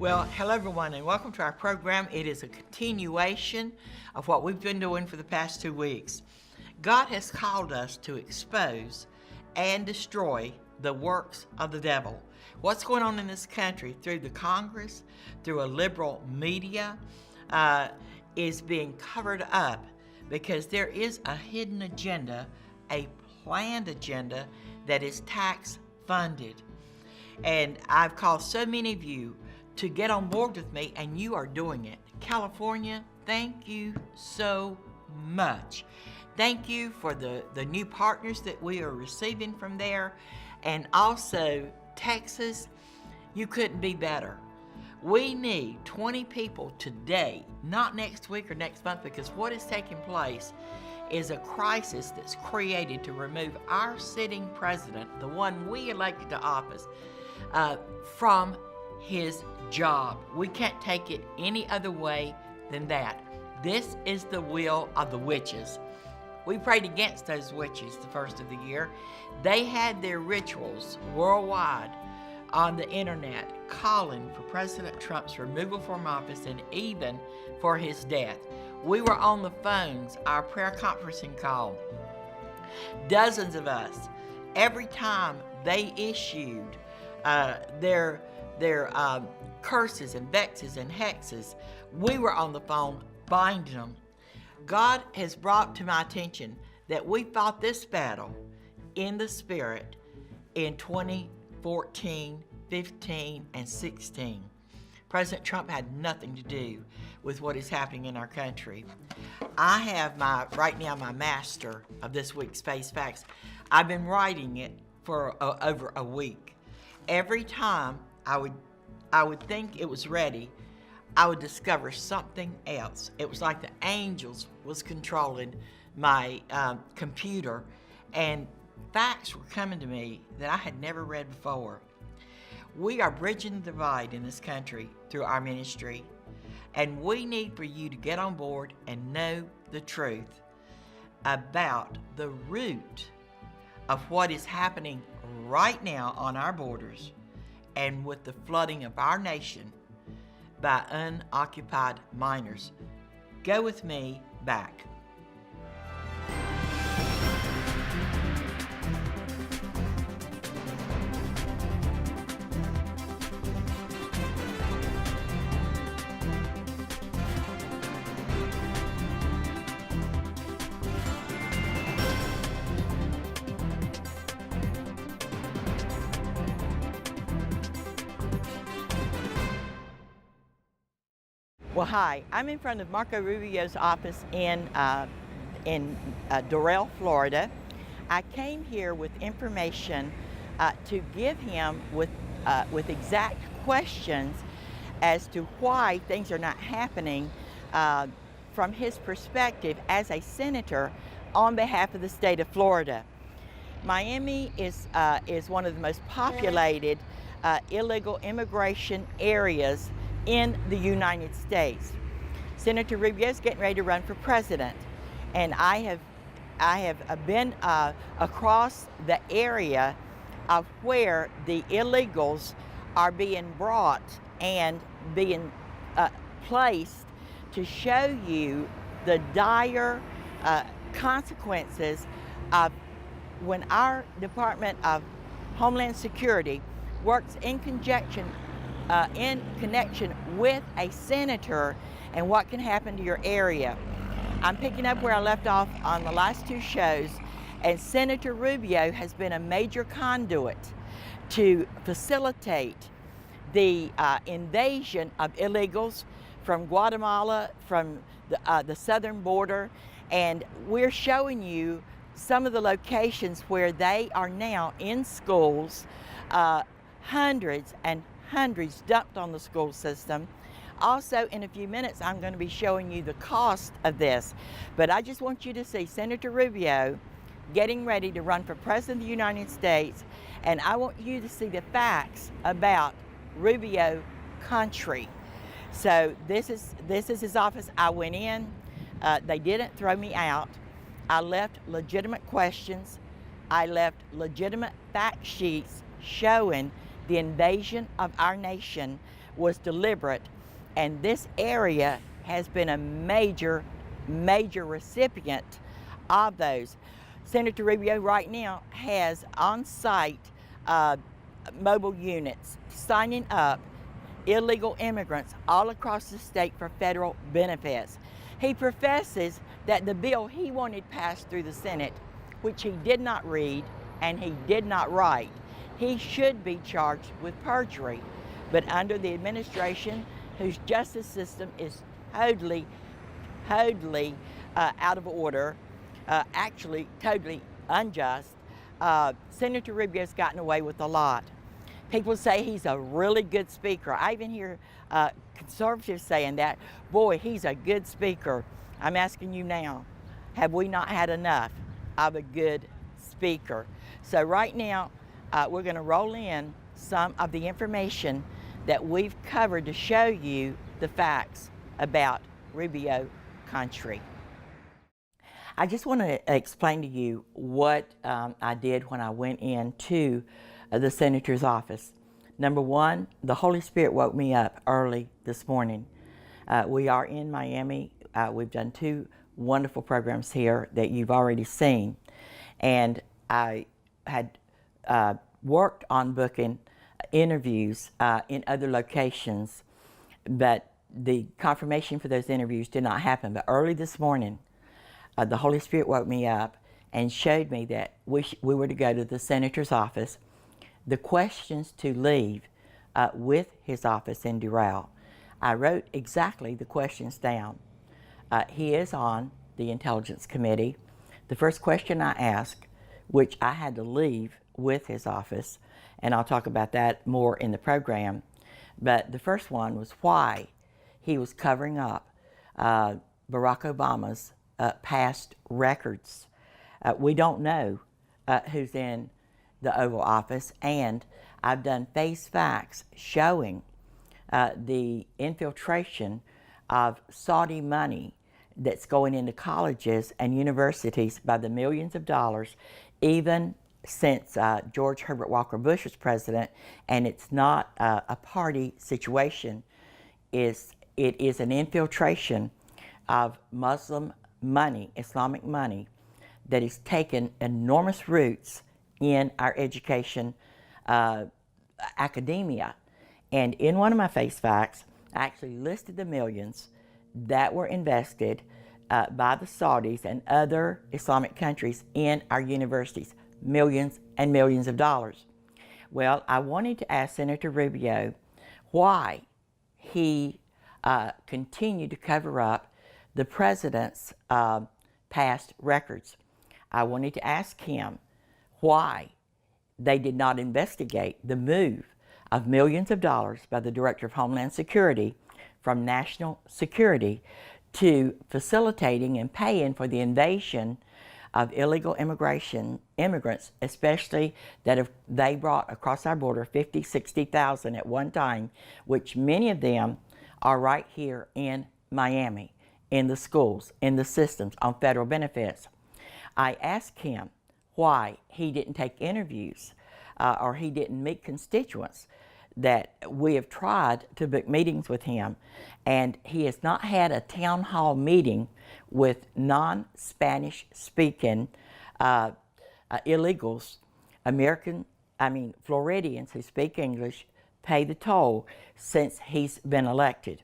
Well, hello everyone and welcome to our program. It is a continuation of what we've been doing for the past 2 weeks. God has called us to expose and destroy the works of the devil. What's going on in this country through the Congress, through a liberal media, is being covered up because there is a hidden agenda, a planned agenda that is tax funded. And I've called so many of you to get on board with me, and you are doing it. California, thank you so much. Thank you for the new partners that we are receiving from there. And also Texas, you couldn't be better. We need 20 people today, not next week or next month, because what is taking place is a crisis that's created to remove our sitting president, the one we elected to office, from his job. We can't take it any other way than that. This is the will of the witches. We prayed against those witches the first of the year. They had their rituals worldwide on the internet calling for President Trump's removal from office and even for his death. We were on the phones, our prayer conferencing call. Dozens of us, every time they issued their curses and vexes and hexes, we were on the phone binding them. God has brought to my attention that we fought this battle in the spirit in 2014, 15, and 16. President Trump had nothing to do with what is happening in our country. I have right now my master of this week's Face Facts. I've been writing it for over a week. Every time I would think it was ready, I would discover something else. It was like the angels was controlling my computer, and facts were coming to me that I had never read before. We are bridging the divide in this country through our ministry, and we need for you to get on board and know the truth about the root of what is happening right now on our borders and with the flooding of our nation by unoccupied miners. Go with me back. Well, hi, I'm in front of Marco Rubio's office in Doral, Florida. I came here with information to give him with exact questions as to why things are not happening from his perspective as a senator on behalf of the state of Florida. Miami is one of the most populated illegal immigration areas in the United States. Senator Rubio is getting ready to run for president, and I have been across the area of where the illegals are being brought and being placed to show you the dire consequences of when our Department of Homeland Security works in connection with a senator and what can happen to your area. I'm picking up where I left off on the last two shows, and Senator Rubio has been a major conduit to facilitate the invasion of illegals from Guatemala, from the southern border, and we're showing you some of the locations where they are now in schools, hundreds and hundreds dumped on the school system. Also, in a few minutes, I'm going to be showing you the cost of this. But I just want you to see Senator Rubio getting ready to run for President of the United States, and I want you to see the facts about Rubio Country. So this is his office. I went in. They didn't throw me out. I left legitimate questions. I left legitimate fact sheets showing the invasion of our nation was deliberate, and this area has been a major recipient of those. Senator Rubio right now has on-site mobile units signing up illegal immigrants all across the state for federal benefits. He professes that the bill he wanted passed through the Senate, which he did not read and he did not write, he should be charged with perjury. But under the administration, whose justice system is totally out of order, actually totally unjust, Senator Rubio's gotten away with a lot. People say he's a really good speaker. I even hear conservatives saying that, boy, he's a good speaker. I'm asking you now, have we not had enough of a good speaker? So right now, we're going to roll in some of the information that we've covered to show you the facts about Rubio Country. I just want to explain to you what I did when I went into the senator's office. Number one, the Holy Spirit woke me up early this morning. We are in Miami. We've done 2 wonderful programs here that you've already seen. And I had worked on booking interviews in other locations, but the confirmation for those interviews did not happen. But early this morning, the Holy Spirit woke me up and showed me that we were to go to the senator's office, the questions to leave with his office in Doral. I wrote exactly the questions down. He is on the Intelligence Committee. The first question I asked, which I had to leave with his office, and I'll talk about that more in the program, but the first one was why he was covering up Barack Obama's past records. We don't know who's in the Oval Office, and I've done face facts showing the infiltration of Saudi money that's going into colleges and universities by the millions of dollars, even since George Herbert Walker Bush was president. And it's not a party situation. It is an infiltration of Muslim money, Islamic money, that has taken enormous roots in our education academia. And in one of my face facts, I actually listed the millions that were invested by the Saudis and other Islamic countries in our universities, millions and millions of dollars. Well, I wanted to ask Senator Rubio why he continued to cover up the president's past records. I wanted to ask him why they did not investigate the move of millions of dollars by the Director of Homeland Security from national security to facilitating and paying for the invasion of illegal immigrants, especially that they brought across our border 50, 60,000 at one time, which many of them are right here in Miami, in the schools, in the systems, on federal benefits. I asked him why he didn't take interviews or he didn't meet constituents that we have tried to book meetings with him, and he has not had a town hall meeting with non-Spanish speaking illegals, Floridians who speak English, pay the toll since he's been elected.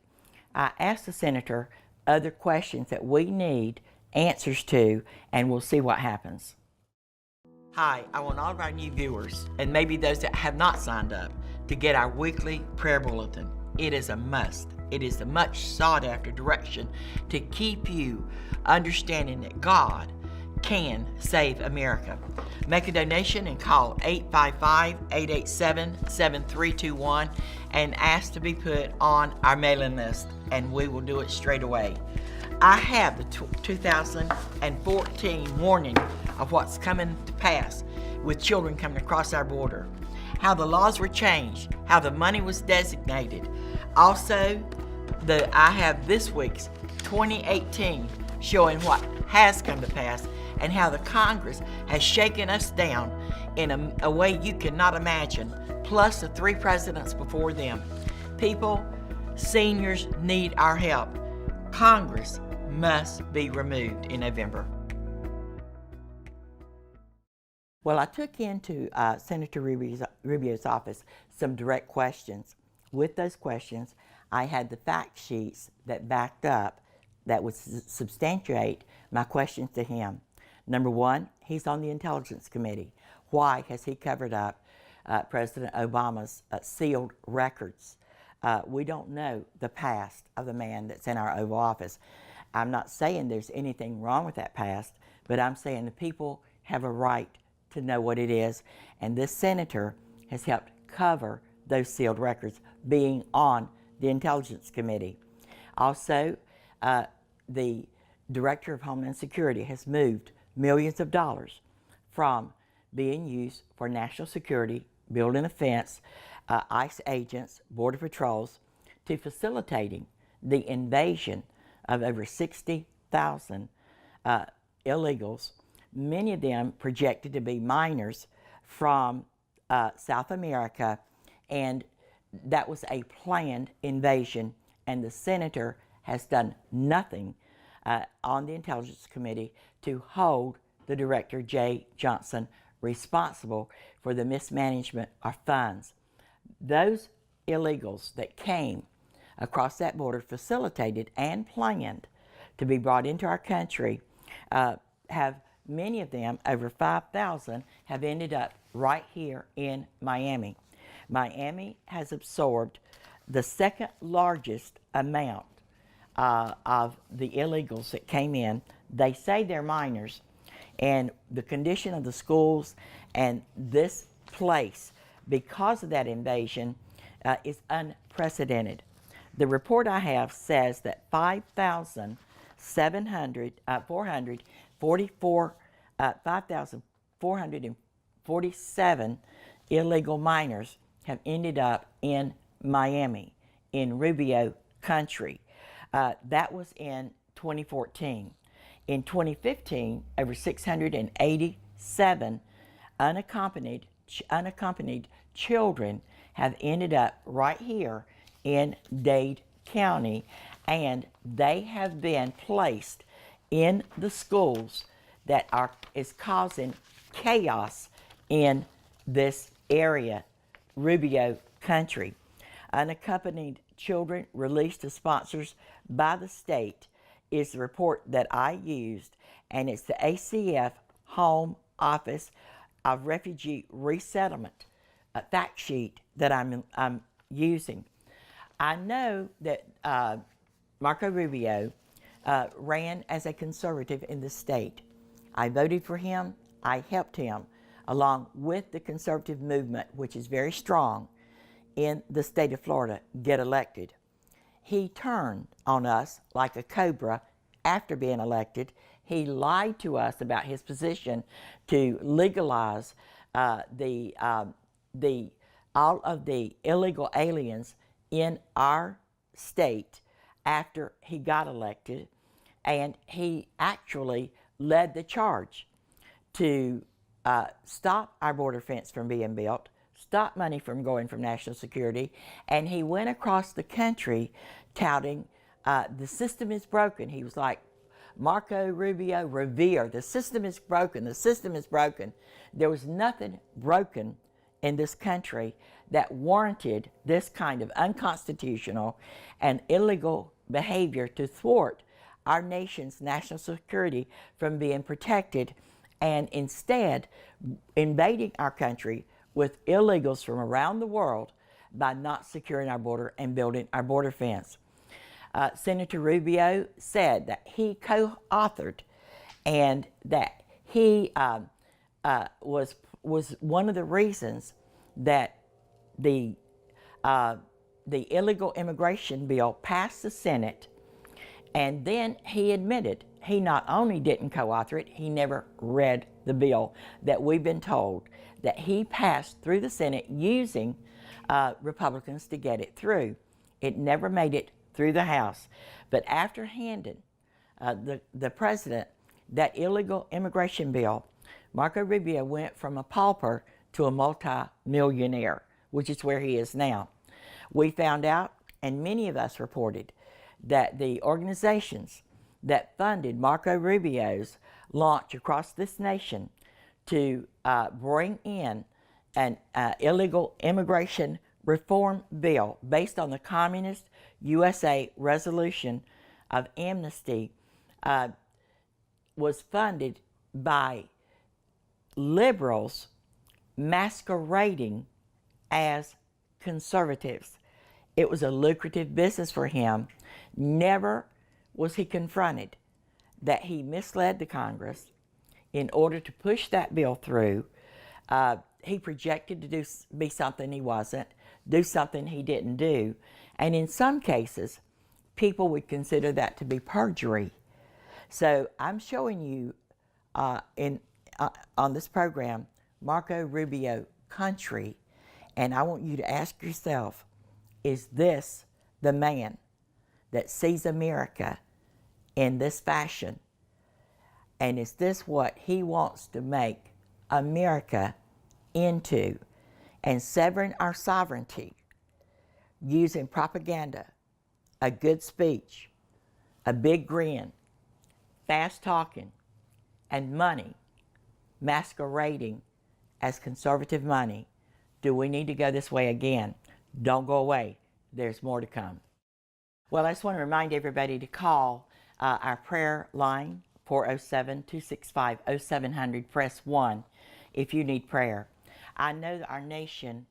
I asked the senator other questions that we need answers to, and we'll see what happens. Hi, I want all of our new viewers, and maybe those that have not signed up, to get our weekly prayer bulletin. It is a must. It is a much sought after direction to keep you understanding that God can save America. Make a donation and call 855-887-7321 and ask to be put on our mailing list, and we will do it straight away. I have the 2014 warning of what's coming to pass with children coming across our border, how the laws were changed, how the money was designated. Also, I have this week's 2018 showing what has come to pass and how the Congress has shaken us down in a way you cannot imagine, plus the 3 presidents before them. People, seniors need our help. Congress must be removed in November. Well, I took into Senator Rubio's office some direct questions. With those questions, I had the fact sheets that backed up, that would substantiate my questions to him. Number one, he's on the Intelligence Committee. Why has he covered up President Obama's sealed records? We don't know the past of the man that's in our Oval Office. I'm not saying there's anything wrong with that past, but I'm saying the people have a right to know what it is, and this senator has helped cover those sealed records, being on the Intelligence Committee. Also, the Director of Homeland Security has moved millions of dollars from being used for national security, building a fence, ICE agents, border patrols, to facilitating the invasion of over 60,000 illegals, many of them projected to be minors from South America, and that was a planned invasion, and the senator has done nothing on the Intelligence Committee to hold the Director, Jay Johnson, responsible for the mismanagement of funds. Those illegals that came across that border, facilitated and planned to be brought into our country, have many of them, over 5,000, have ended up right here in Miami. Miami has absorbed the second largest amount of the illegals that came in. They say they're minors, and the condition of the schools and this place, because of that invasion, is unprecedented. The report I have says that 5,447 illegal minors have ended up in Miami, in Rubio Country. That was in 2014. In 2015, over 687 unaccompanied children have ended up right here in Dade County, and they have been placed in the schools that is causing chaos in this area, Rubio Country. Unaccompanied children released to sponsors by the state is the report that I used, and it's the ACF Home Office of Refugee Resettlement fact sheet that I'm using. I know that Marco Rubio ran as a conservative in the state. I voted for him. I helped him, along with the conservative movement, which is very strong in the state of Florida, get elected. He turned on us like a cobra after being elected. He lied to us about his position to legalize all of the illegal aliens in our state after he got elected, and he actually led the charge to stop our border fence from being built, stop money from going from national security, and he went across the country touting the system is broken. He was like Marco Rubio Revere, the system is broken, the system is broken. There was nothing broken in this country that warranted this kind of unconstitutional and illegal behavior to thwart our nation's national security from being protected, and instead invading our country with illegals from around the world by not securing our border and building our border fence. Senator Rubio said that he co-authored and that he was one of the reasons that the illegal immigration bill passed the Senate, and then he admitted he not only didn't co-author it, he never read the bill that we've been told that he passed through the Senate using Republicans to get it through. It never made it through the House. But after handing the president that illegal immigration bill, Marco Rubio went from a pauper to a multi-millionaire, which is where he is now. We found out, and many of us reported, that the organizations that funded Marco Rubio's launch across this nation to bring in an illegal immigration reform bill based on the Communist USA resolution of amnesty was funded by liberals masquerading as conservatives. It was a lucrative business for him. Never was he confronted that he misled the Congress in order to push that bill through. He projected to be something he wasn't, do something he didn't do, and in some cases, people would consider that to be perjury. So I'm showing you on this program, Marco Rubio Country, and I want you to ask yourself, is this the man that sees America in this fashion? And is this what he wants to make America into? And severing our sovereignty using propaganda, a good speech, a big grin, fast talking, and money masquerading as conservative money. Do we need to go this way again? Don't go away. There's more to come. Well, I just want to remind everybody to call our prayer line, 407-265-0700, press 1 if you need prayer. I know that our nation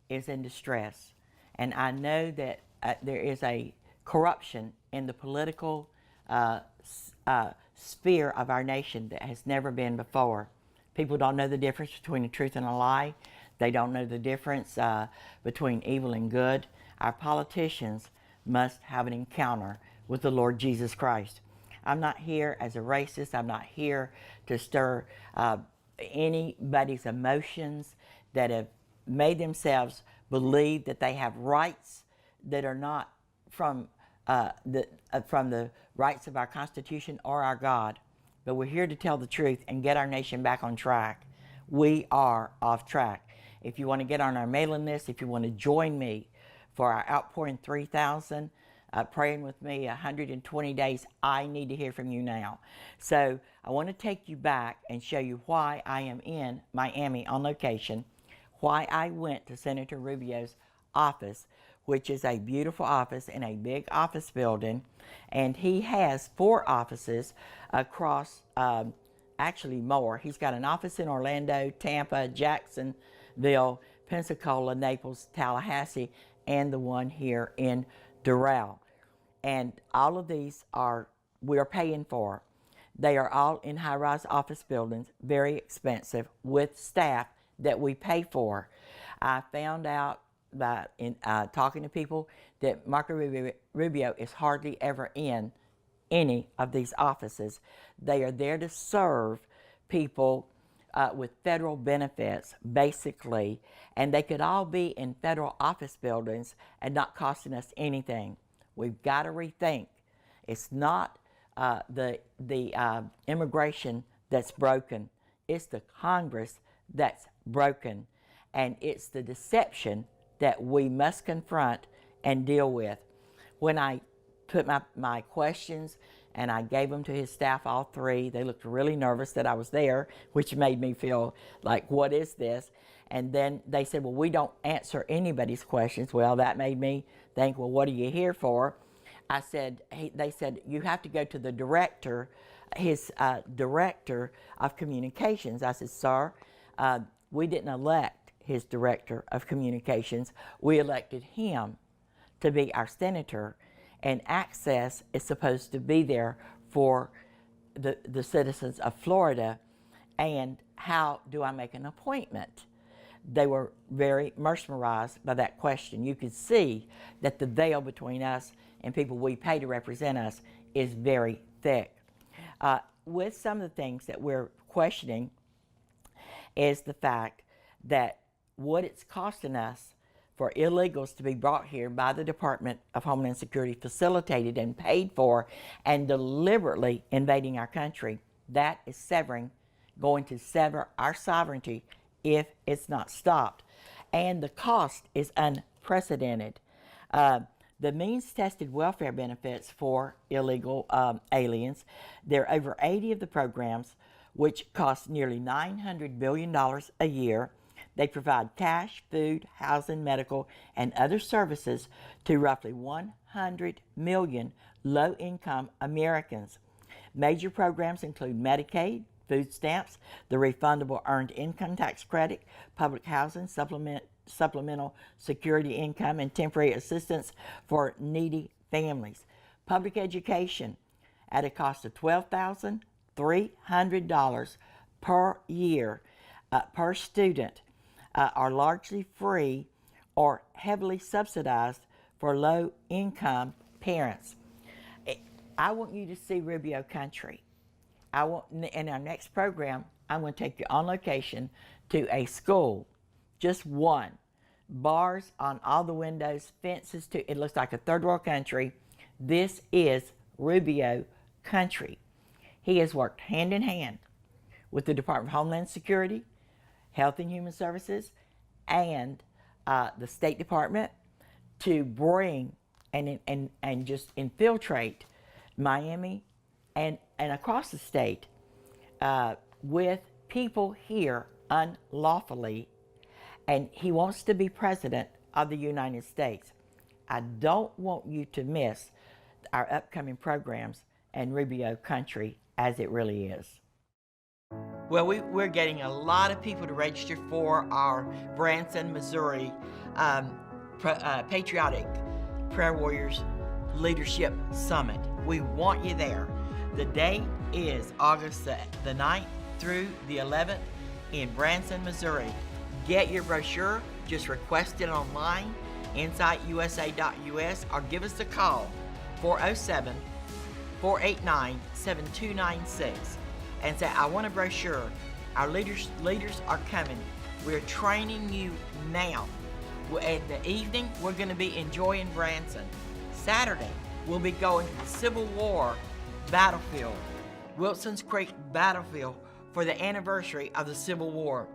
is in distress, and I know that there is a corruption in the political sphere of our nation that has never been before. People don't know the difference between a truth and a lie. They don't know the difference between evil and good. Our politicians must have an encounter with the Lord Jesus Christ. I'm not here as a racist. I'm not here to stir anybody's emotions that have made themselves believe that they have rights that are not from the rights of our Constitution or our God. But we're here to tell the truth and get our nation back on track. We are off track. If you want to get on our mailing list, if you want to join me for our Outpouring 3000, praying with me 120 days, I need to hear from you now. So I want to take you back and show you why I am in Miami on location, why I went to Senator Rubio's office, which is a beautiful office in a big office building. And he has 4 offices across, actually more. He's got an office in Orlando, Tampa, Jacksonville, Pensacola, Naples, Tallahassee, and the one here in Doral. And all of these we are paying for. They are all in high-rise office buildings, very expensive, with staff that we pay for. I found out by talking to people that Marco Rubio is hardly ever in any of these offices. They are there to serve people with federal benefits, basically, and they could all be in federal office buildings and not costing us anything. We've got to rethink. It's not the immigration that's broken. It's the Congress that's broken, and it's the deception that we must confront and deal with. When I put my questions and I gave them to his staff, all 3, they looked really nervous that I was there, which made me feel like, what is this? And then they said, well, we don't answer anybody's questions. Well, that made me think, well, what are you here for? I said, they said, you have to go to the director, his director of communications. I said, sir, we didn't elect his director of communications. We elected him to be our senator, and access is supposed to be there for the citizens of Florida. And how do I make an appointment? They were very mesmerized by that question. You could see that the veil between us and people we pay to represent us is very thick. With some of the things that we're questioning is the fact that what it's costing us for illegals to be brought here by the Department of Homeland Security, facilitated and paid for, and deliberately invading our country, that is going to sever our sovereignty if it's not stopped. And the cost is unprecedented. The means-tested welfare benefits for illegal aliens. There are over 80 of the programs, which cost nearly $900 billion a year. They provide cash, food, housing, medical, and other services to roughly 100 million low-income Americans. Major programs include Medicaid, food stamps, the refundable earned income tax credit, public housing, supplemental security income, and temporary assistance for needy families. Public education at a cost of $12,300 per year per student are largely free or heavily subsidized for low-income parents. I want you to see Rubio Country. In our next program, I'm going to take you on location to a school, just one. Bars on all the windows, fences to, it looks like a third world country. This is Rubio Country. He has worked hand in hand with the Department of Homeland Security, Health and Human Services, and the State Department to bring and just infiltrate Miami and across the state with people here unlawfully, and he wants to be president of the United States. I don't want you to miss our upcoming programs and Rubio Country as it really is. Well, we're getting a lot of people to register for our Branson, Missouri Patriotic Prayer Warriors Leadership Summit. We want you there. The date is August the 9th through the 11th in Branson, Missouri. Get your brochure, just request it online, insightUSA.us, or give us a call, 407-489-7296, and say, I want a brochure. Our leaders are coming. We're training you now. In the evening, we're going to be enjoying Branson. Saturday, we'll be going to the Civil War battlefield, Wilson's Creek battlefield, for the anniversary of the Civil War.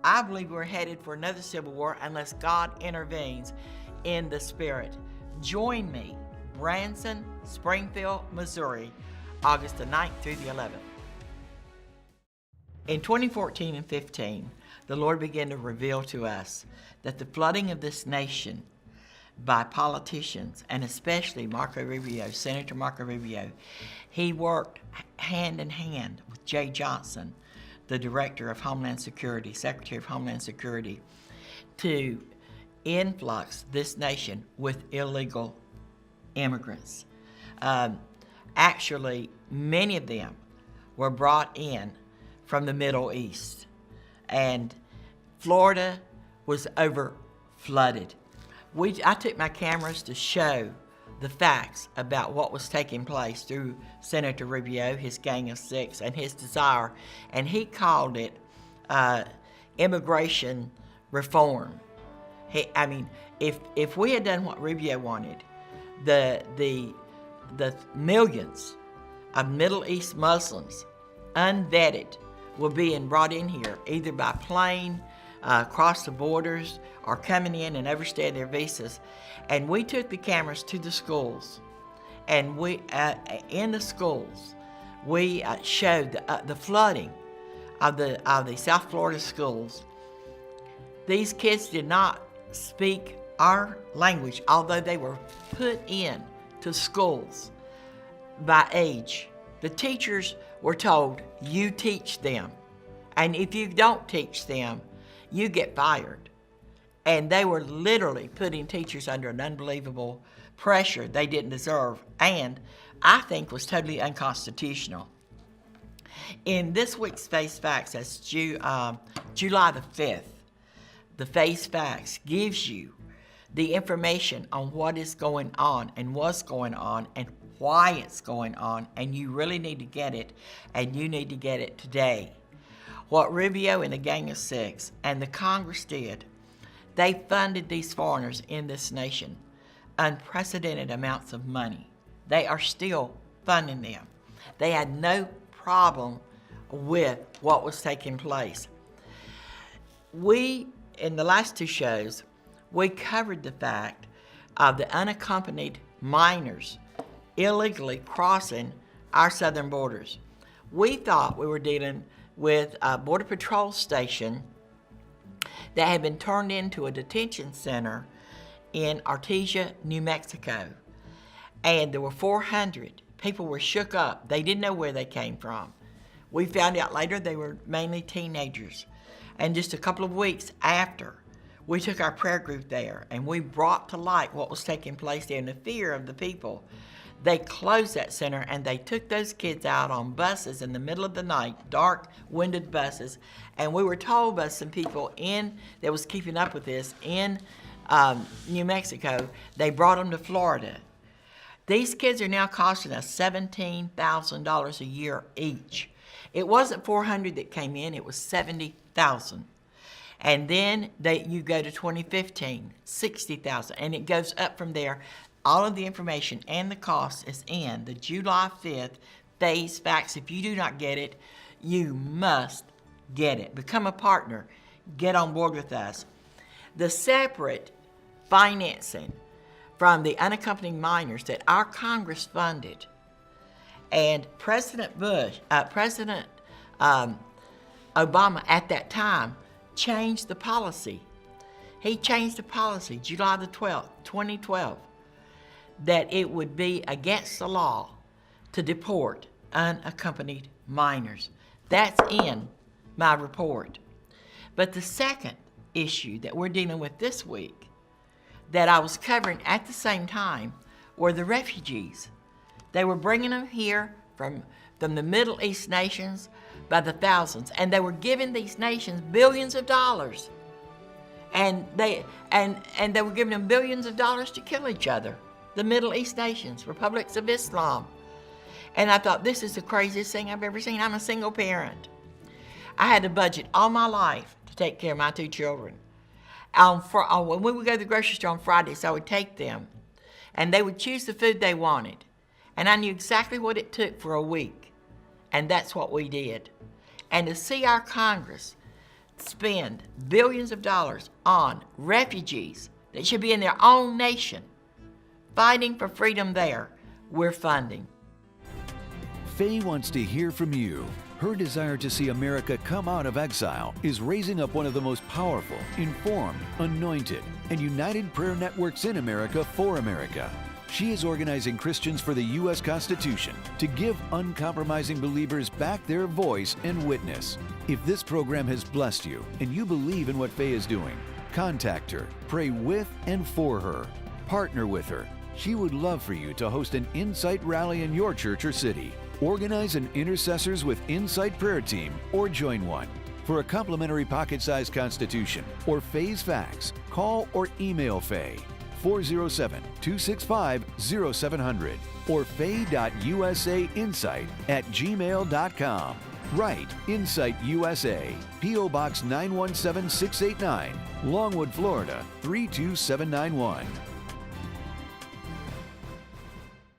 I believe we're headed for another Civil War unless God intervenes in the spirit. Join me, Branson, Springfield, Missouri, August the 9th through the 11th. In 2014 and 15, the Lord began to reveal to us that the flooding of this nation by politicians, and especially Marco Rubio, Senator Marco Rubio, he worked hand in hand with Jay Johnson, the Director of Homeland Security, Secretary of Homeland Security, to influx this nation with illegal immigrants. Actually, many of them were brought in from the Middle East, and Florida was over flooded. I took my cameras to show the facts about what was taking place through Senator Rubio, his Gang of Six, and his desire, and he called it immigration reform. If we had done what Rubio wanted, the millions of Middle East Muslims, unvetted, were being brought in here either by plane, across the borders, or coming in and overstaying their visas. And we took the cameras to the schools, and we in the schools we showed the flooding of the South Florida schools. These kids did not speak our language, although they were put in to schools by age. The teachers were told, you teach them, and if you don't teach them, you get fired. And they were literally putting teachers under an unbelievable pressure they didn't deserve, and I think was totally unconstitutional. In this week's Face Facts, that's July the 5th, the Face Facts gives you the information on what is going on and what's going on and why it's going on, and you really need to get it, and you need to get it today. What Rubio and the Gang of Six and the Congress did, they funded these foreigners in this nation unprecedented amounts of money. They are still funding them. They had no problem with what was taking place. We, in the last two shows, we covered the fact of the unaccompanied minors illegally crossing our southern borders. We thought we were dealing with a Border Patrol station that had been turned into a detention center in Artesia, New Mexico. And there were 400. People were shook up. They didn't know where they came from. We found out later they were mainly teenagers. And just a couple of weeks after, we took our prayer group there and we brought to light what was taking place there and the fear of the people. They closed that center and they took those kids out on buses in the middle of the night, dark, winded buses. And we were told by some people that was keeping up with this in New Mexico, they brought them to Florida. These kids are now costing us $17,000 a year each. It wasn't 400 that came in, it was 70,000. And then you go to 2015, 60,000, and it goes up from there. All of the information and the cost is in the July 5th phase fax. If you do not get it, you must get it. Become a partner. Get on board with us. The separate financing from the unaccompanied minors that our Congress funded, and President Obama at that time changed the policy. He changed the policy July the 12th, 2012, that it would be against the law to deport unaccompanied minors. That's in my report. But the second issue that we're dealing with this week that I was covering at the same time were the refugees. They were bringing them here from the Middle East nations by the thousands, and they were giving these nations billions of dollars. And they were giving them billions of dollars to kill each other. The Middle East nations, republics of Islam. And I thought, this is the craziest thing I've ever seen. I'm a single parent. I had to budget all my life to take care of my 2 children. When we would go to the grocery store on Fridays, I would take them, and they would choose the food they wanted. And I knew exactly what it took for a week, and that's what we did. And to see our Congress spend billions of dollars on refugees that should be in their own nation, fighting for freedom there, we're funding. Faye wants to hear from you. Her desire to see America come out of exile is raising up one of the most powerful, informed, anointed, and united prayer networks in America for America. She is organizing Christians for the U.S. Constitution to give uncompromising believers back their voice and witness. If this program has blessed you and you believe in what Faye is doing, contact her, pray with and for her, partner with her. She would love for you to host an Insight rally in your church or city. Organize an Intercessors with Insight prayer team or join one. For a complimentary pocket-sized constitution or Faye's fax, call or email Faye 407-265-0700 or faye.usainsight@gmail.com. Write Insight USA, P.O. Box 917689, Longwood, Florida 32791.